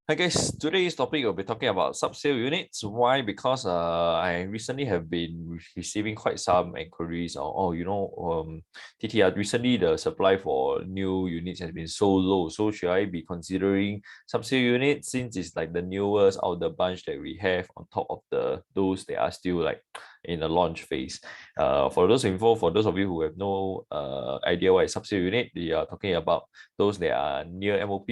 Hi guys, today's topic we'll be talking about subsale units. Why? Because I recently have been receiving quite some inquiries on, TTR, recently the supply for new units has been so low. So should I be considering subsale units since it's like the newest out of the bunch that we have on top of those that are still like in the launch phase? For those of you who have no idea what is subsale unit, we are talking about those that are near MOP,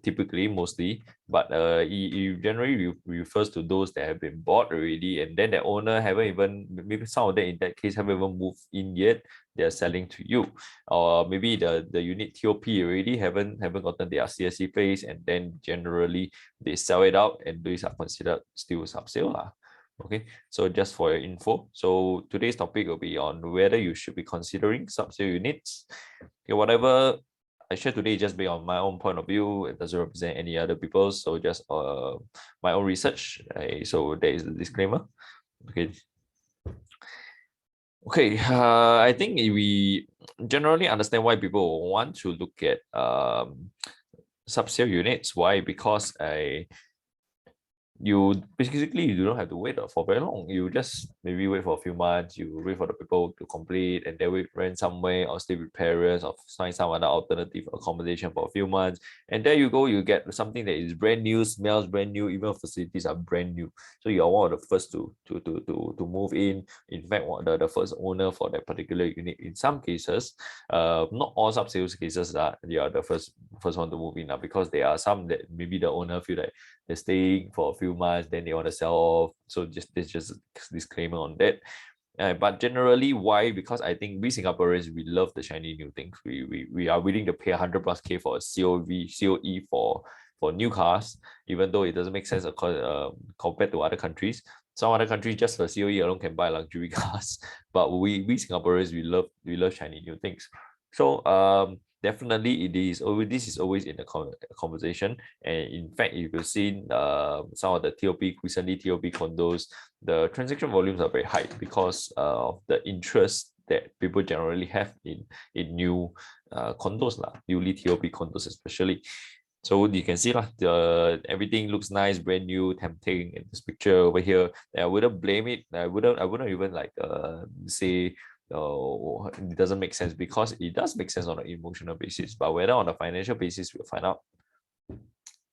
typically mostly, but it generally refers to those that have been bought already, and then the owner haven't even, maybe some of them in that case haven't even moved in yet, they're selling to you, or maybe the unit TOP already haven't gotten their CSC phase, and then generally they sell it out, and these are considered still subsale lah. Okay, so just for your info, so today's topic will be on whether you should be considering subsale units. Okay, whatever I share today just based on my own point of view. It doesn't represent any other people. So just my own research. So there is the disclaimer. Okay. Okay. I think we generally understand why people want to look at subsale units. Why? Because you basically you don't have to wait for very long. You just maybe wait for a few months, you wait for the people to complete, and then we rent somewhere or stay with parents or find some other alternative accommodation for a few months. And there you go, you get something that is brand new, smells brand new, even facilities are brand new. So you are one of the first to move in. In fact, the first owner for that particular unit. In some cases, not all sub-sales cases are you are the first one to move in, because there are some that maybe the owner feel like they're staying for a few months, then they want to sell off. So there's just a disclaimer on that. But generally, why? Because I think we Singaporeans, we love the shiny new things. We are willing to pay 100+ K for a COE for new cars, even though it doesn't make sense compared to other countries. Some other countries just for COE alone can buy luxury cars, but we Singaporeans, we love shiny new things. So definitely this is always in the conversation. And in fact, if you've seen some of the recently TOP condos, the transaction volumes are very high because of the interest that people generally have in new condos newly TOP condos especially. So you can see everything looks nice, brand new, tempting in this picture over here. I wouldn't blame it. I wouldn't even say it doesn't make sense, because it does make sense on an emotional basis, but whether on a financial basis, we'll find out.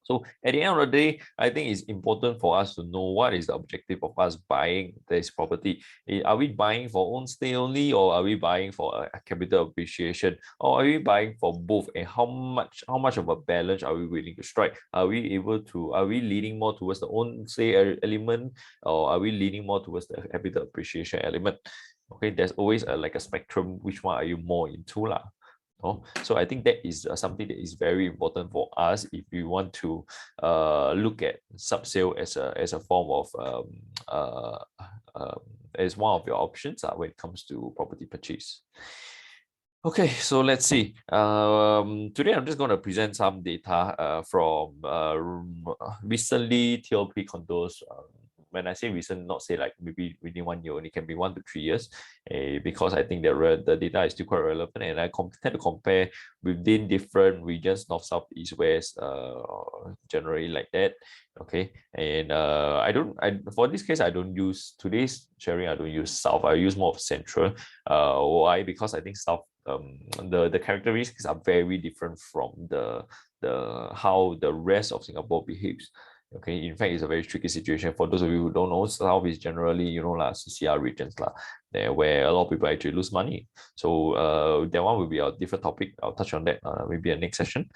So at the end of the day, I think it's important for us to know what is the objective of us buying this property. Are we buying for own stay only, or are we buying for a capital appreciation, or are we buying for both? And how much of a balance are we willing to strike? Are we leaning more towards the own stay element, or are we leaning more towards the capital appreciation element? Okay, there's always a spectrum. Which one are you more into lah? Oh, so I think that is something that is very important for us if we want to look at subsale as a form of as one of your options when it comes to property purchase. Okay, so let's see. Today I'm just going to present some data from recently TOP condos. When I say recent, not say like maybe within 1 year, only can be 1 to 3 years, because I think the data is still quite relevant, and I tend to compare within different regions, north, south, east, west, generally like that. Okay, and for this case, I don't use today's sharing. I don't use south. I use more of central. Why? Because I think south, the characteristics are very different from the how the rest of Singapore behaves. Okay, in fact, it's a very tricky situation. For those of you who don't know, South is generally, CCR regions there where a lot of people actually lose money. So that one will be a different topic. I'll touch on that maybe in the next session.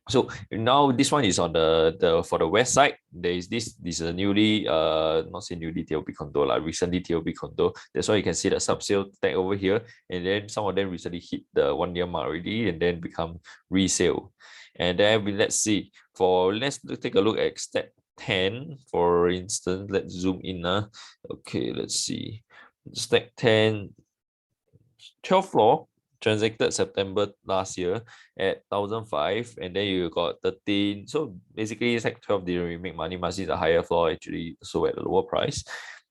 So now this one is on the for the west side. There is this is a newly not say newly TOP condo recently TOP condo. That's why you can see the subsale tag over here, and then some of them recently hit the 1 year mark already, and then become resale. And then let's take a look at step 10, for instance. Let's zoom in. Okay, let's see. Step 10, 12th floor, transacted September last year at 1,005, and then you got 13. So basically, it's like 12 didn't really make money. Must see the higher floor actually sold at a lower price.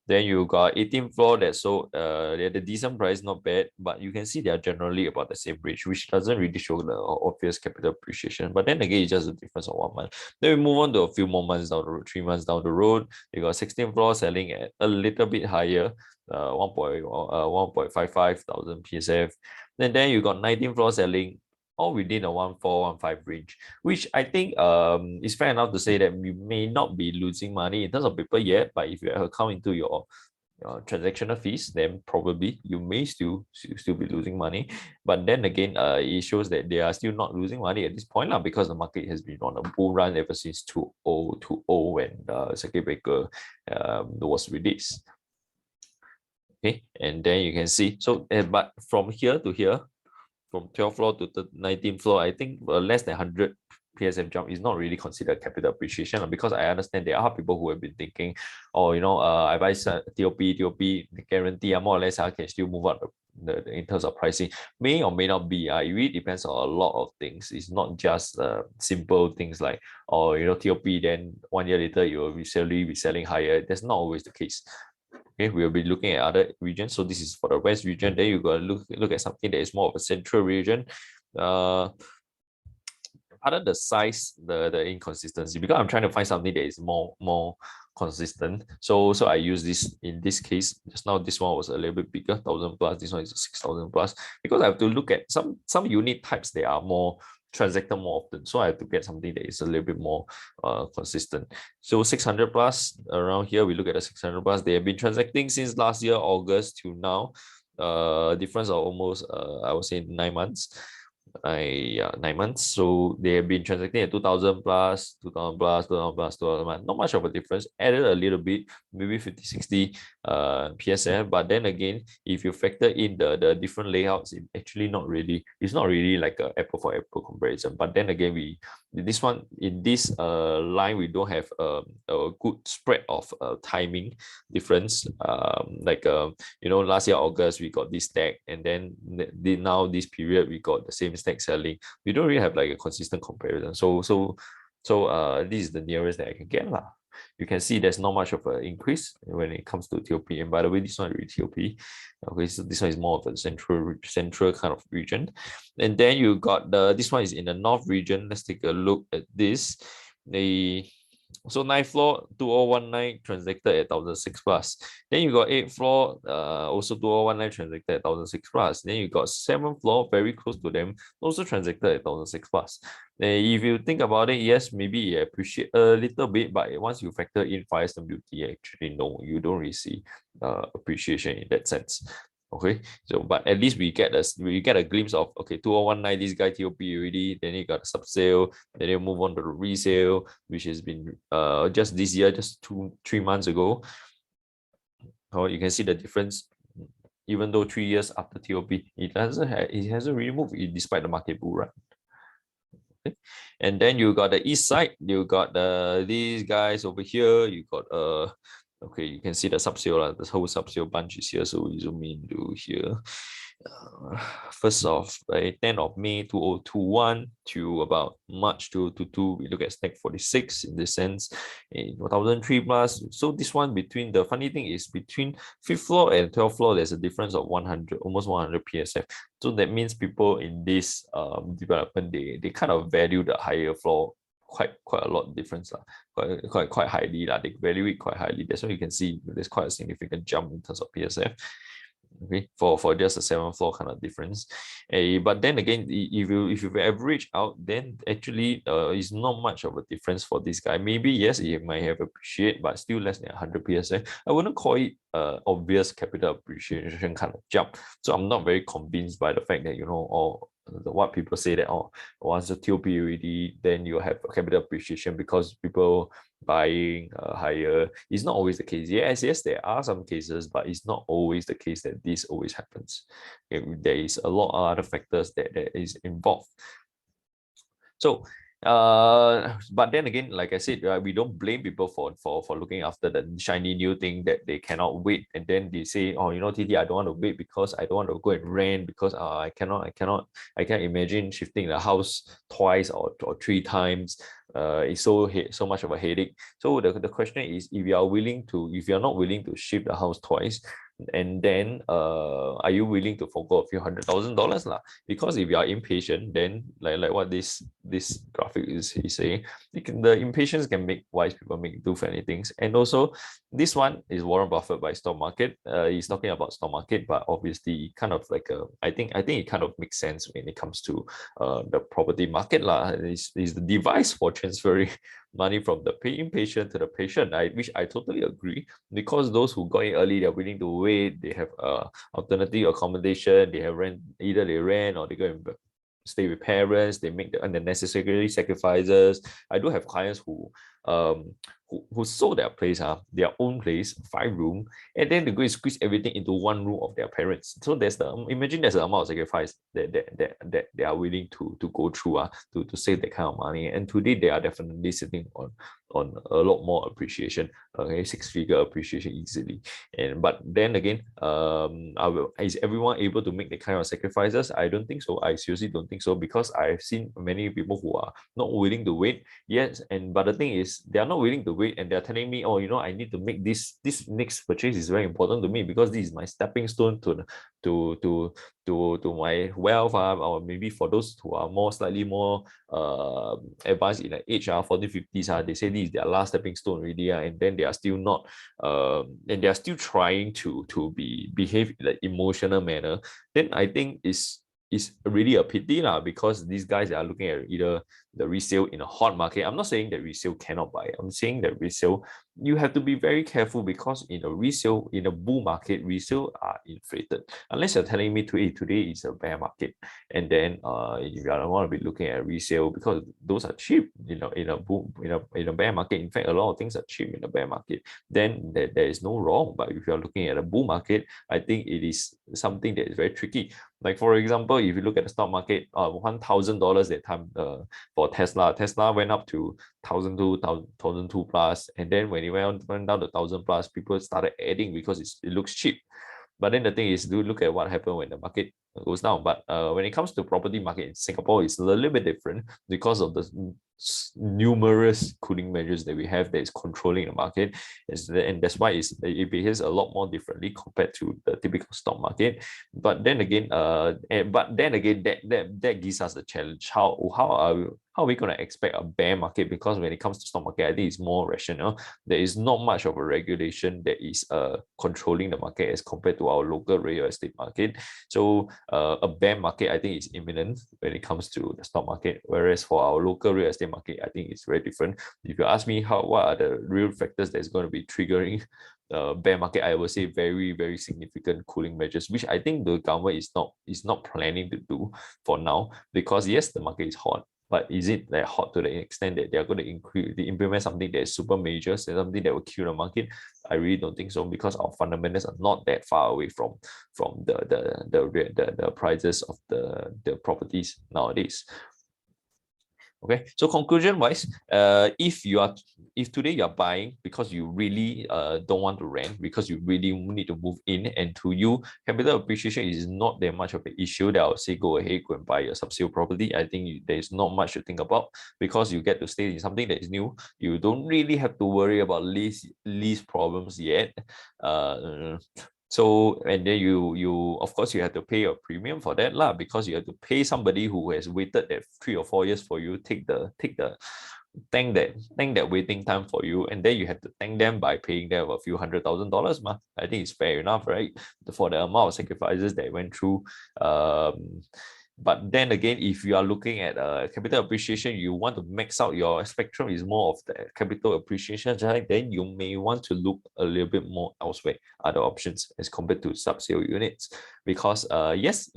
Then you got 18th floor that sold at a decent price, not bad, but you can see they are generally about the same range, which doesn't really show the obvious capital appreciation. But then again, it's just a difference of 1 month. Then we move on to a few more months down the road, 3 months down the road. You got 16th floor selling at a little bit higher, 1.55 thousand PSF. Then you got 19th floor selling all within a 1.4-1.5 range, which I think is fair enough to say that you may not be losing money in terms of people yet, but if you account into your transactional fees, then probably you may still be losing money. But then again, it shows that they are still not losing money at this point because the market has been on a bull run ever since 2020 when the circuit breaker was released. Okay, and then you can see, so but from here to here, from 12th floor to the 19th floor, I think less than 100 PSF jump is not really considered capital appreciation, because I understand there are people who have been thinking, oh, I buy TOP, guarantee more or less I can still move up in terms of pricing. May or may not be. It really depends on a lot of things. It's not just simple things like, oh, TOP, then 1 year later you will be selling higher. That's not always the case. Okay, we'll be looking at other regions. So this is for the west region. Then you got to look at something that is more of a central region. Other the size, the inconsistency, because I'm trying to find something that is more consistent. So I use this in this case. Just now this one was a little bit bigger, 1,000 plus. This one is 6,000 plus, because I have to look at some unit types that are more transacted more often. So I have to get something that is a little bit more consistent. So 600 plus, around here we look at the 600 plus. They have been transacting since last year August till now. Difference of almost I would say 9 months. 9 months. So they have been transacting at 2,000 plus, 2,000 plus, 2,000 plus, 2,000. Not much of a difference. Added a little bit, maybe 50, 60 PSF. But then again, if you factor in the different layouts, it's not really like a apple for apple comparison. But then again, in this line, we don't have a good spread of timing difference. Last year August we got this stack, and then now this period we got the same stack selling. We don't really have like a consistent comparison. So this is the nearest that I can get lah. You can see there's not much of an increase when it comes to TOP. And by the way, this one is really TOP. Okay, so this one is more of a central kind of region. And then you got this one is in the north region. Let's take a look at this. So 9th floor 2019 transacted at 1,006 plus. Then you got 8th floor also 2019 transacted at 1,006 plus. Then you got 7th floor very close to them, also transacted at 1,006 plus. If you think about it, yes, maybe you appreciate a little bit, but once you factor in fire stamp duty, actually no, you don't really see appreciation in that sense. Okay, so but at least we get a glimpse of, okay, 2019 this guy TOP already, then you got a sub sale, then you move on to the resale, which has been just this year, just 2-3 months ago. You can see the difference. Even though 3 years after TOP, it hasn't really moved despite the market bull run. Okay. And then you got the east side, you got these guys over here, you got okay, you can see the subsale, this whole subsale bunch is here. So we zoom into here. 10th of May 2021 to about March 2022, we look at stack 46 in this sense, in 1,003 plus. So this one between, the funny thing is between 5th floor and 12th floor, there's a difference of 100, almost 100 PSF. So that means people in this development, they kind of value the higher floor quite a lot difference, quite highly. They value it quite highly. That's why you can see there's quite a significant jump in terms of PSF. Okay, for just a 7th floor kind of difference. But then again, if you average out, then actually it's not much of a difference for this guy. Maybe yes, it might have appreciated, but still less than 100 PSF. I wouldn't call it obvious capital appreciation kind of jump. So I'm not very convinced by the fact that what people say that once the TOP already, then you have capital appreciation because people buying higher. It's not always the case. Yes, there are some cases, but it's not always the case that this always happens. Okay, there is a lot of other factors that is involved. So but then again, like I said, we don't blame people for looking after the shiny new thing that they cannot wait, and then they say, TT, I don't want to wait because I don't want to go and rent because I can't imagine shifting the house twice or 3 times. it's so much of a headache. So the question is, if you're not willing to shift the house twice, and then are you willing to forgo a few $100,000 lah? Because if you are impatient, then like what this graphic is saying, the impatience can make wise people make do funny things. And also, this one is Warren Buffett by stock market. He's talking about stock market, but obviously kind of like I think it kind of makes sense when it comes to the property market lah. It's the device for transferring money from the paying patient to the patient. Which I totally agree, because those who got in early, they're willing to wait. They have alternative accommodation. They have rent, either they rent or they go and stay with parents. They make the unnecessary sacrifices. I do have clients um who sold their place, their own place, 5 room, and then they go and squeeze everything into 1 room of their parents. So imagine there's the amount of sacrifice that they are willing to go through to save that kind of money. And today they are definitely sitting on a lot more appreciation, okay, 6-figure appreciation easily. But then again, is everyone able to make the kind of sacrifices? I don't think so. I seriously don't think so, because I've seen many people who are not willing to wait. Yes, but the thing is, they are not willing to wait, and they're telling me, oh, I need to make this next purchase is very important to me, because this is my stepping stone to my wealth, or maybe for those who are slightly more advanced in the age, 40s, 50s, they say this is their last stepping stone already, and then they are still not, and they are still trying to behave in an emotional manner. Then I think is really a pity lah, because these guys are looking at either the resale in a hot market. I'm not saying that resale cannot buy. I'm saying that resale, you have to be very careful, because in a bull market, resale are inflated. Unless you're telling me today is a bear market, and then you don't want to be looking at resale, because those are cheap, in a bear market. In fact, a lot of things are cheap in a bear market. Then there is no wrong. But if you're looking at a bull market, I think it is something that is very tricky. Like, for example, if you look at the stock market, $1,000 that time for Tesla went up to 1,200 plus, and then when it went down to 1,000 plus, people started adding because it looks cheap. But then the thing is, do look at what happened when the market goes down. But when it comes to property market in Singapore, it's a little bit different, because of the numerous cooling measures that we have that is controlling the market, and that's why it behaves a lot more differently compared to the typical stock market. But then again, that gives us a challenge. How are we going to expect a bear market? Because when it comes to stock market, I think it's more rational. There is not much of a regulation that is controlling the market as compared to our local real estate market. So a bear market, I think, is imminent when it comes to the stock market. Whereas for our local real estate market, I think it's very different. If you ask me what are the real factors that's going to be triggering bear market, I would say very, very significant cooling measures, which I think the government is not planning to do for now. Because yes, the market is hot, but is it like hot to the extent that they're going to implement something that is super major, something that will kill the market? I really don't think so, because our fundamentals are not that far away from the prices of the properties nowadays. Okay, so conclusion wise, if today you're buying because you really don't want to rent, because you really need to move in, and to you capital appreciation is not that much of an issue, that I would say go ahead, go and buy a subsale property. I think there's not much to think about, because you get to stay in something that is new. You don't really have to worry about lease problems yet. So, and then you of course you have to pay a premium for that lah, because you have to pay somebody who has waited that 3 or 4 years for you, take that waiting time for you, and then you have to thank them by paying them a few $100,000 ma. I think it's fair enough, right? For the amount of sacrifices they went through. But then again, if you are looking at capital appreciation, you want to max out your spectrum is more of the capital appreciation, right? Then you may want to look a little bit more elsewhere, other options as compared to subsale units. Because yes,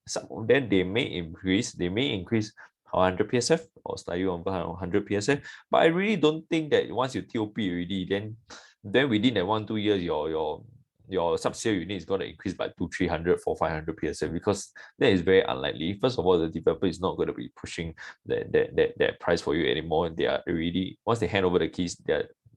some of them they may increase 100 PSF or slightly over 100 PSF. But I really don't think that once you TOP already, then within that 1-2 years, your subsale unit is going to increase by 200-300 for 500 PSF, because that is very unlikely. First of all, the developer is not going to be pushing that price for you anymore. They are already, once they hand over the keys,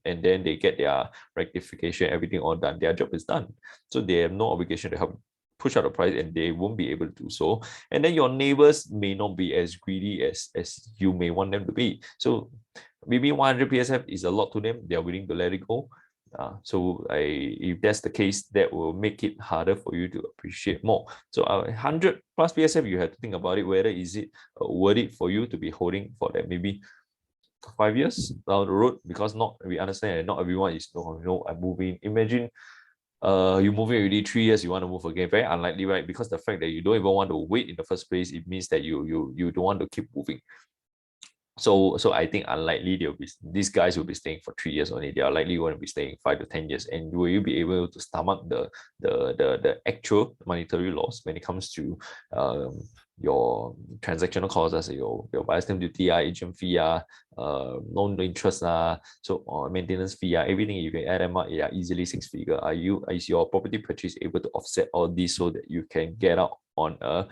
and then they get their rectification, everything all done, their job is done. So they have no obligation to help push out the price, and they won't be able to do so. And then your neighbors may not be as greedy as you may want them to be. So maybe 100 PSF is a lot to them. They are willing to let it go. So if that's the case, that will make it harder for you to appreciate more. So 100 plus PSF, you have to think about it, whether is it worth it for you to be holding for that maybe 5 years down the road, because we understand that not everyone is I'm moving. Imagine you moving already 3 years, you want to move again. Very unlikely, right? Because the fact that you don't even want to wait in the first place, it means that you don't want to keep moving. So I think unlikely these guys will be staying for 3 years only. They are likely going to be staying 5 to 10 years. And will you be able to stomach the actual monetary loss when it comes to your transactional costs, as your buyer stamp duty, agent fee, loan interest, so maintenance fee, everything, you can add them up, easily 6-figure. Is your property purchase able to offset all this so that you can get out on a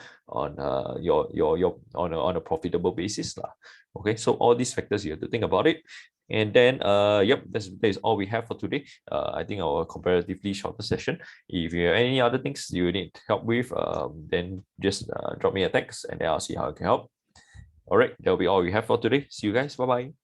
profitable basis lah? Okay, so all these factors you have to think about it. And then yep, that is all we have for today. I think our comparatively shorter session. If you have any other things you need help with, then just drop me a text and then I'll see how I can help. All right, that'll be all we have for today. See you guys. Bye bye.